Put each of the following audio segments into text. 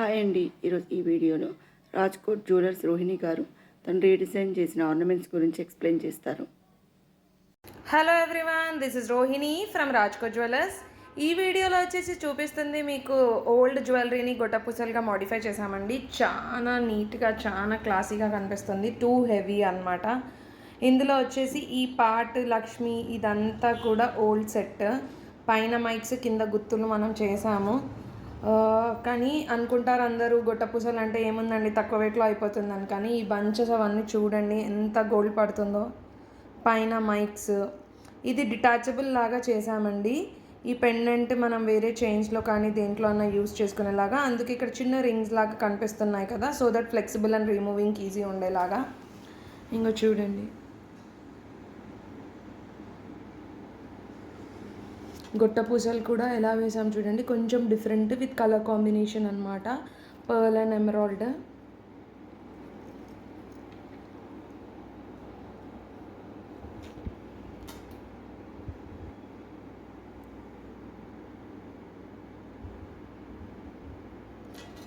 Hi అండి. ఈరోజు ఈ వీడియోలో రాజ్కోట్ జ్యువెలర్స్ రోహిణి గారు తను రీడిజైన్ చేసిన ఆర్నమెంట్స్ గురించి ఎక్స్ప్లెయిన్ చేస్తారు. Hello everyone, this is Rohini from Rajkot jewellers. ఈ వీడియోలో వచ్చేసి చూపిస్తుంది మీకు ఓల్డ్ జ్యువెలరీని గొట్టపూసలుగా మోడిఫై చేసామండి. చాలా నీట్గా, చాలా క్లాసీగా కనిపిస్తుంది. టూ హెవీ అన్నమాట. ఇందులో వచ్చేసి ఈ పార్ట్ లక్ష్మి ఇదంతా కూడా ఓల్డ్ సెట్. పైన మైక్స్, కింద గుత్తులు మనం చేసాము. కానీ అనుకుంటారు అందరూ గొట్టపూసలు అంటే ఏముందండి తక్కువ వెయిట్లో అయిపోతుందని. కానీ ఈ బంచెస్ అవన్నీ చూడండి ఎంత గోల్డ్ పడుతుందో. పైన మైక్స్, ఇది డిటాచబుల్ లాగా చేసామండి. ఈ పెండెంట్ మనం వేరే చైన్స్లో కానీ దేంట్లో అన్నా యూస్ చేసుకునేలాగా. అందుకే ఇక్కడ చిన్న రింగ్స్ లాగా కనిపిస్తున్నాయి కదా, so that flexible and removing easy ఉండేలాగా. ఇంకో చూడండి, గొట్టపూసలు కూడా ఎలా వేసాం చూడండి, కొంచెం డిఫరెంట్ విత్ కలర్ కాంబినేషన్ అనమాట. Pearl and emerald.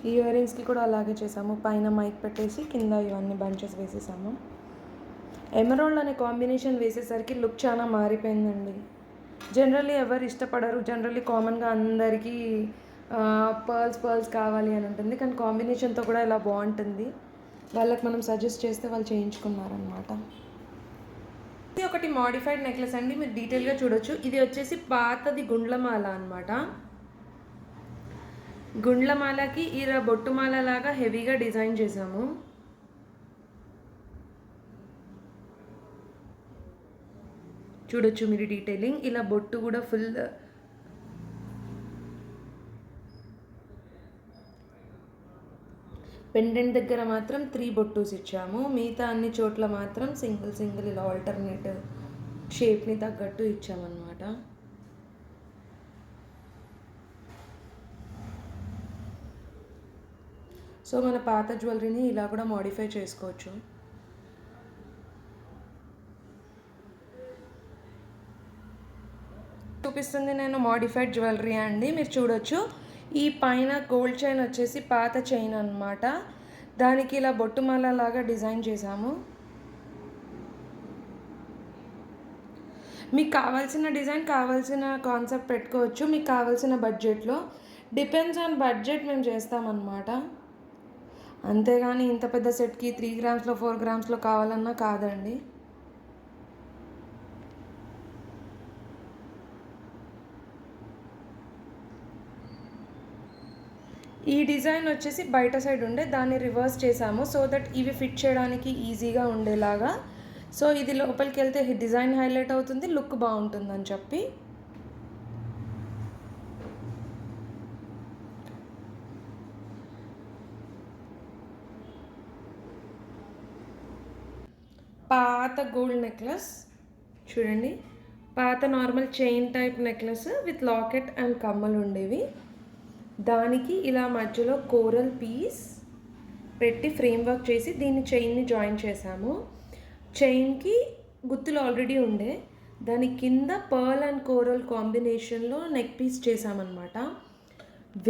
ఇయర్ రింగ్స్కి కూడా అలాగే చేసాము. పైన మైక్ పెట్టేసి కింద ఇవన్నీ బంచెస్ వేసేసాము. ఎమరాల్డ్ అనే కాంబినేషన్ వేసేసరికి లుక్ చాలా మారిపోయిందండి. జనరల్లీ ఎవరు ఇష్టపడరు, జనరల్లీ కామన్గా అందరికీ పర్ల్స్ కావాలి అని ఉంటుంది. కానీ కాంబినేషన్తో కూడా ఇలా బాగుంటుంది. వాళ్ళకి మనం సజెస్ట్ చేస్తే వాళ్ళు చేయించుకున్నారనమాట. ఇది ఒకటి మోడిఫైడ్ నెక్లెస్ అండి, మీరు డీటెయిల్గా చూడొచ్చు. ఇది వచ్చేసి పాతది గుండ్లమాల అనమాట. గుండ్లమాలకి ఇలా బొట్టుమాల లాగా హెవీగా డిజైన్ చేసాము. చూడొచ్చు మీరు డీటెయిలింగ్. ఇలా బొట్టు కూడా ఫుల్ పెండెంట్ దగ్గర మాత్రం 3 బొట్టూస్ ఇచ్చాము. మిగతా అన్ని చోట్ల మాత్రం సింగిల్ ఇలా ఆల్టర్నేట్ షేప్ని తగ్గట్టు ఇచ్చామన్నమాట. సో మన పాత జ్యువెలరీని ఇలా కూడా మోడిఫై చేసుకోవచ్చు. చూపిస్తుంది నేను మోడిఫైడ్ జ్యువెలరీ అండి, మీరు చూడొచ్చు. ఈ పైన గోల్డ్ చైన్ వచ్చేసి పాత చైన్ అనమాట. దానికి ఇలా బొట్టుమాల లాగా డిజైన్ చేసాము. మీకు కావాల్సిన డిజైన్, కావాల్సిన కాన్సెప్ట్ పెట్టుకోవచ్చు మీకు కావాల్సిన బడ్జెట్లో. డిపెండ్స్ ఆన్ బడ్జెట్ మేము చేస్తామన్నమాట. అంతేగాని ఇంత పెద్ద సెట్కి 3 గ్రామ్స్లో 4 గ్రామ్స్లో కావాలన్నా కాదండి. ఈ డిజైన్ వచ్చేసి బయట సైడ్ ఉండే దాన్ని రివర్స్ చేసాము, సో దట్ ఇవి ఫిట్ చేయడానికి ఈజీగా ఉండేలాగా. సో ఇది లోపలికి వెళ్తే డిజైన్ హైలైట్ అవుతుంది, లుక్ బాగుంటుందని చెప్పి. పాత గోల్డ్ నెక్లెస్ చూడండి, పాత normal chain type necklace with locket and కమ్మలు ఉండేవి. దానికి ఇలా మధ్యలో కోరల్ పీస్ పెట్టి ఫ్రేమ్ వర్క్ చేసి దీన్ని చైన్ని జాయిన్ చేసాము. చైన్కి గుత్తులు ఆల్రెడీ ఉండే, దాని కింద పర్ల్ అండ్ కోరల్ కాంబినేషన్లో నెక్ పీస్ చేసామన్నమాట.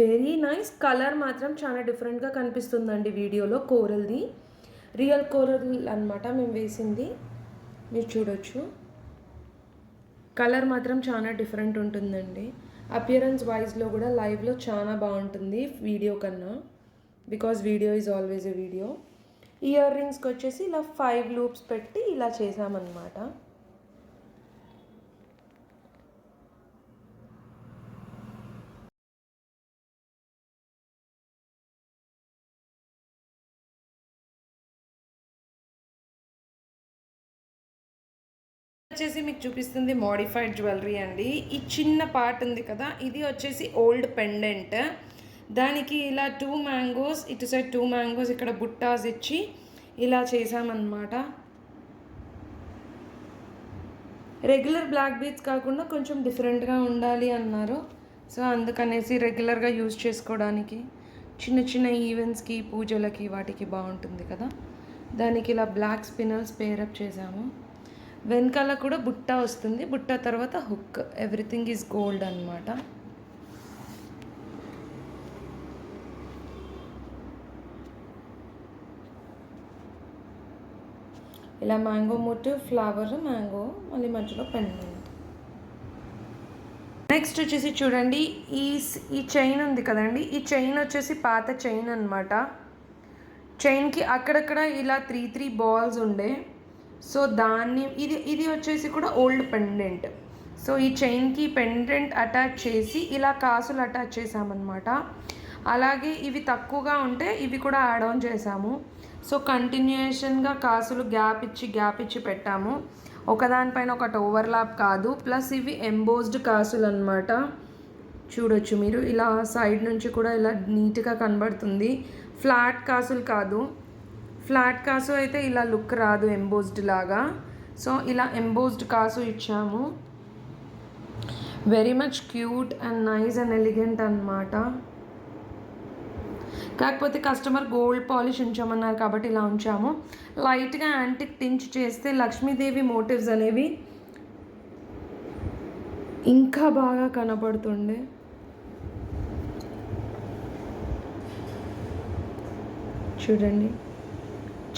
Very nice. కలర్ మాత్రం చాలా డిఫరెంట్గా కనిపిస్తుందండి వీడియోలో. కోరల్ది రియల్ కోరల్ అనమాట మేము వేసింది, మీరు చూడొచ్చు. కలర్ మాత్రం చాలా డిఫరెంట్ ఉంటుందండి. అపియరెన్స్ వైజ్లో కూడా లైవ్లో చాలా బాగుంటుంది వీడియో కన్నా, because video is always a video. Ear రింగ్స్కి వచ్చేసి ఇలా 5 లూప్స్ పెట్టి ఇలా చేసామన్నమాట. వచ్చేసి మీకు చూపిస్తుంది మోడిఫైడ్ జ్యువెలరీ అండి. ఈ చిన్న పార్ట్ ఉంది కదా, ఇది వచ్చేసి ఓల్డ్ పెండెంట్. దానికి ఇలా 2 మ్యాంగోస్, ఇటు సైడ్ 2 మ్యాంగోస్, ఇక్కడ బుట్టాస్ ఇచ్చి ఇలా చేసామన్నమాట. రెగ్యులర్ బ్లాక్ బీడ్స్ కాకుండా కొంచెం డిఫరెంట్గా ఉండాలి అన్నారు. సో అందుకనేసి రెగ్యులర్గా యూజ్ చేసుకోవడానికి చిన్న చిన్న ఈవెంట్స్కి, పూజలకి, వాటికి బాగుంటుంది కదా. దానికి ఇలా బ్లాక్ స్పిన్నర్స్ పేరప్ చేసాము. వెనకాల కూడా బుట్ట వస్తుంది, బుట్ట తర్వాత హుక్. ఎవ్రీథింగ్ ఈజ్ గోల్డ్ అనమాట. ఇలా మ్యాంగో మోటివ్, ఫ్లవర్, మ్యాంగో, మళ్ళీ మధ్యలో పెండెంట్. నెక్స్ట్ వచ్చేసి చూడండి, ఈ చైన్ ఉంది కదండి, ఈ చైన్ వచ్చేసి పాత చైన్ అనమాట. చైన్కి అక్కడక్కడ ఇలా 3 బాల్స్ ఉండే. సో దాన్ని ఇది వచ్చేసి కూడా ఓల్డ్ పెండెంట్. సో ఈ చైన్కి పెండెంట్ అటాచ్ చేసి ఇలా కాసులు అటాచ్ చేసామన్నమాట. అలాగే ఇవి తక్కువగా ఉంటే ఇవి కూడా యాడ్ ఆన్ చేసాము. సో కంటిన్యూషన్గా కాసులు గ్యాప్ ఇచ్చి పెట్టాము. ఒకదానిపైన ఒకటి ఓవర్లాప్ కాదు. ప్లస్ ఇవి ఎంబోస్డ్ కాసులు అనమాట. చూడొచ్చు మీరు, ఇలా సైడ్ నుంచి కూడా ఇలా నీట్గా కనబడుతుంది. ఫ్లాట్ కాసులు కాదు. ఫ్లాట్ కాసు అయితే ఇలా లుక్ రాదు ఎంబోస్డ్ లాగా. సో ఇలా ఎంబోస్డ్ కాసు ఇచ్చాము. Very much cute and nice and elegant అనమాట. కాకపోతే కస్టమర్ గోల్డ్ పాలిష్ ఉంచామన్నారు కాబట్టి ఇలా ఉంచాము. లైట్గా యాంటిక్ టించ్ చేస్తే లక్ష్మీదేవి మోటివ్స్ అనేవి ఇంకా బాగా కనపడుతుండే. చూడండి,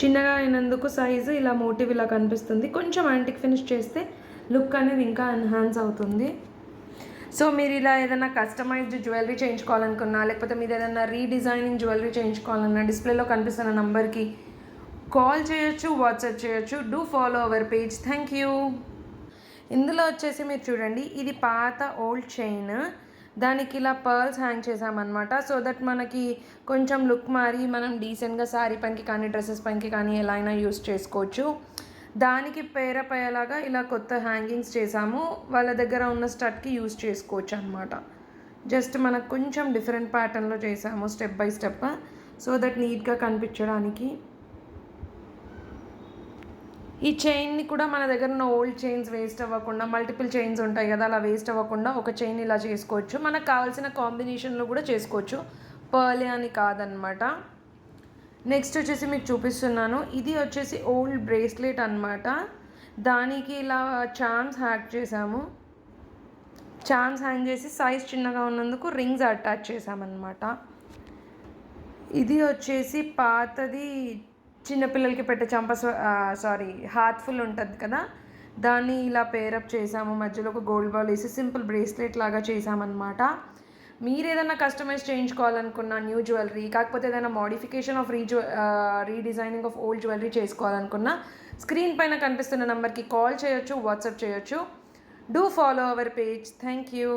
చిన్నగా అయినందుకు సైజు ఇలా మోటివ్ ఇలా కనిపిస్తుంది. కొంచెం యాంటిక్ ఫినిష్ చేస్తే లుక్ అనేది ఇంకా ఎన్హాన్స్ అవుతుంది. సో మీరు ఇలా ఏదైనా కస్టమైజ్డ్ జ్యువెలరీ చేయించుకోవాలనుకున్నా, లేకపోతే మీరు ఏదైనా రీడిజైనింగ్ జ్యువెలరీ చేయించుకోవాలన్నా డిస్ప్లేలో కనిపిస్తున్న నంబర్కి కాల్ చేయొచ్చు, వాట్సాప్ చేయొచ్చు. Do follow our page. Thank you. ఇందులో వచ్చేసి మీరు చూడండి, ఇది పాత ఓల్డ్ చైన్. దానికి ఇలా పర్ల్స్ హ్యాంగ్ చేసామన్నమాట. సో దట్ మనకి కొంచెం లుక్ మారి మనం డీసెంట్గా శారీ పైనకి కానీ డ్రెస్సెస్ పైనకి కానీ ఎలా అయినా యూస్ చేసుకోవచ్చు. దానికి పేరప్ అయ్యేలాగా ఇలా కొత్త హ్యాంగింగ్స్ చేసాము. వాళ్ళ దగ్గర ఉన్న స్టడ్కి యూస్ చేసుకోవచ్చు అనమాట. జస్ట్ మనకు కొంచెం డిఫరెంట్ ప్యాటర్న్లో చేసాము, step by step, so that నీట్గా కనిపించడానికి. ఈ చైన్ని కూడా మన దగ్గర ఉన్న ఓల్డ్ చైన్స్ వేస్ట్ అవ్వకుండా, మల్టిపుల్ చైన్స్ ఉంటాయి కదా, అలా వేస్ట్ అవ్వకుండా ఒక చైన్ ఇలా చేసుకోవచ్చు. మనకు కావాల్సిన కాంబినేషన్లో కూడా చేసుకోవచ్చు, పర్లే అని కాదనమాట. నెక్స్ట్ వచ్చేసి మీకు చూపిస్తున్నాను. ఇది వచ్చేసి ఓల్డ్ బ్రేస్లెట్ అనమాట. దానికి ఇలా చామ్స్ హ్యాక్ చేసాము. చామ్స్ హ్యాంగ్ చేసి సైజ్ చిన్నగా ఉన్నందుకు రింగ్స్ అటాచ్ చేసామన్నమాట. ఇది వచ్చేసి పాతది చిన్నపిల్లలకి పెట్టే హార్ట్ఫుల్ ఉంటుంది కదా, దాన్ని ఇలా పేరప్ చేసాము. మధ్యలో ఒక గోల్డ్ బాల్ వేసి సింపుల్ బ్రేస్లెట్ లాగా చేసామన్నమాట. మీరు ఏదైనా కస్టమైజ్ చేయించుకోవాలనుకున్న న్యూ జ్యువెలరీ, కాకపోతే ఏదైనా modification of redesigning of old jewellery చేసుకోవాలనుకున్న స్క్రీన్ పైన కనిపిస్తున్న నెంబర్కి కాల్ చేయొచ్చు, వాట్సాప్ చేయొచ్చు. Do follow our page. Thank you.